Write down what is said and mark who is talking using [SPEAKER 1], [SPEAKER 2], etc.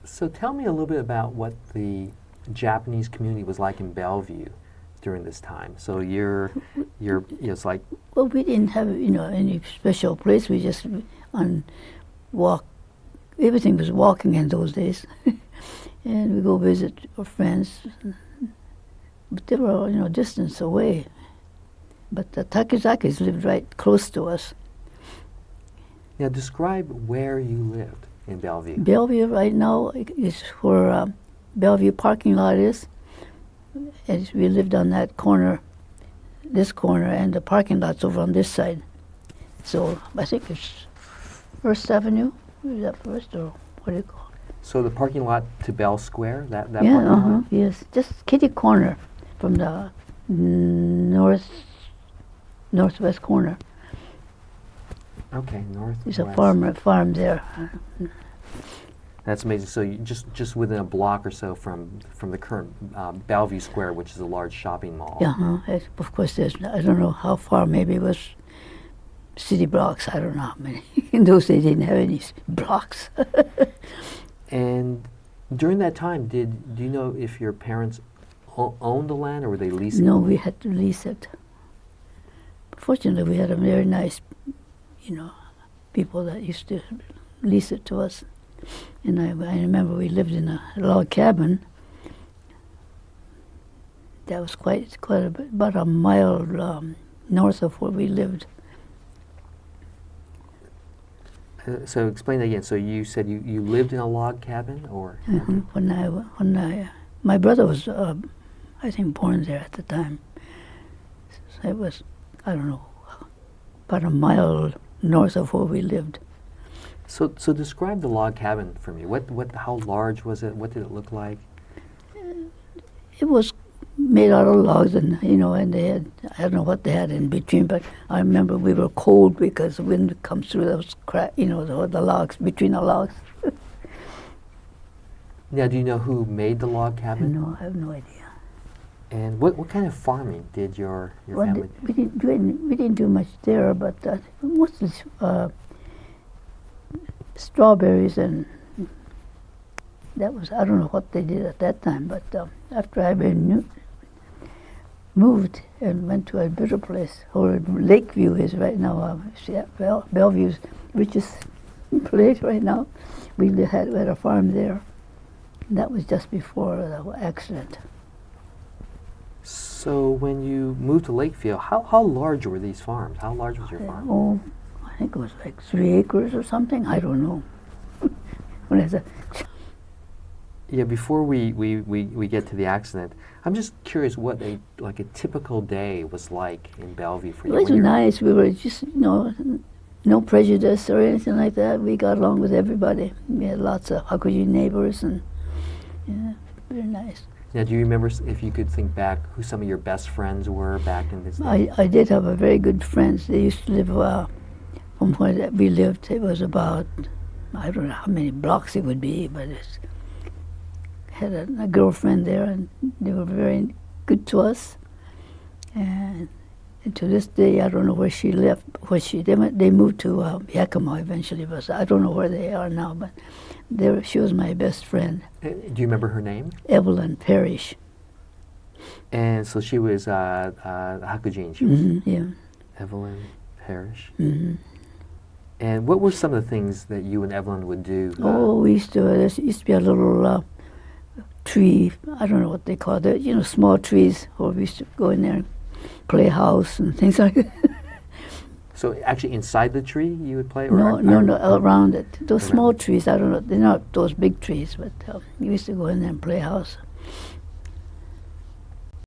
[SPEAKER 1] So tell me a little bit about what the Japanese community was like in Bellevue during this time. So it's like,
[SPEAKER 2] Well, we didn't have, any special place. We just on walk. Everything was walking in those days, and we go visit our friends. But they were, distance away. But the Takizakis lived right close to us.
[SPEAKER 1] now describe where you lived in Bellevue.
[SPEAKER 2] Bellevue right now is where Bellevue parking lot is. And we lived on that corner, this corner, and the parking lot's over on this side. So I think it's First Avenue. Is that First or what do you call it?
[SPEAKER 1] So the parking lot to Bell Square, that
[SPEAKER 2] Yeah,
[SPEAKER 1] parking lot?
[SPEAKER 2] yes. Just kitty corner from the northwest corner.
[SPEAKER 1] Okay, northwest.
[SPEAKER 2] There's a farm there.
[SPEAKER 1] That's amazing. So you just within a block or so from the current Bellevue Square, which is a large shopping mall.
[SPEAKER 2] Yeah, of course I don't know how far, maybe it was city blocks, I don't know how many. In those days they didn't have any blocks.
[SPEAKER 1] And during that time, do you know if your parents owned the land or were they leasing?
[SPEAKER 2] No, we had to lease it. Fortunately, we had a very nice, people that used to lease it to us. And I remember we lived in a log cabin that was quite a bit, about a mile north of where we lived.
[SPEAKER 1] So explain that again. So you said you lived in a log cabin, or?
[SPEAKER 2] When my brother was, I think, born there at the time. So it was, I don't know, about a mile north of where we lived.
[SPEAKER 1] So describe the log cabin for me. How large was it? What did it look like?
[SPEAKER 2] It was made out of logs, and and they had, I don't know what they had in between, but I remember we were cold because the wind would come through those the logs, between the logs.
[SPEAKER 1] Now, do you know who made the log cabin?
[SPEAKER 2] No, I have no idea.
[SPEAKER 1] And what kind of farming did your family?
[SPEAKER 2] We didn't do much there, but mostly strawberries, and that was, I don't know what they did at that time, but after I moved and went to a better place, or Lakeview is right now, Bellevue's richest place right now. We had a farm there. That was just before the accident.
[SPEAKER 1] So when you moved to Lakeview, how large were these farms? How large was your farm?
[SPEAKER 2] Oh, I think it was like 3 acres or something. I don't know. When I said,
[SPEAKER 1] Yeah, before we get to the accident, I'm just curious what a typical day was like in Bellevue for you.
[SPEAKER 2] it was nice. We were just, no prejudice or anything like that. We got along with everybody. We had lots of Caucasian neighbors, and very nice.
[SPEAKER 1] Now, do you remember, if you could think back, who some of your best friends were back in this day?
[SPEAKER 2] I did have a very good friends. They used to live from where we lived. It was about, I don't know how many blocks it would be, but it had a girlfriend there, and they were very good to us. And to this day, I don't know where she left. They moved to Yakima eventually, but I don't know where they are now. But she was my best friend.
[SPEAKER 1] Do you remember her name?
[SPEAKER 2] Evelyn Parrish.
[SPEAKER 1] And so she was Hakujin. She was
[SPEAKER 2] Yeah.
[SPEAKER 1] Evelyn Parrish.
[SPEAKER 2] Mm-hmm.
[SPEAKER 1] And what were some of the things that you and Evelyn would do?
[SPEAKER 2] There used to be a little tree, I don't know what they call it, small trees, where we used to go in there and play house and things like that.
[SPEAKER 1] So actually inside the tree you would play? Or
[SPEAKER 2] No, around it. Those small trees, I don't know, they're not those big trees, but we used to go in there and play house.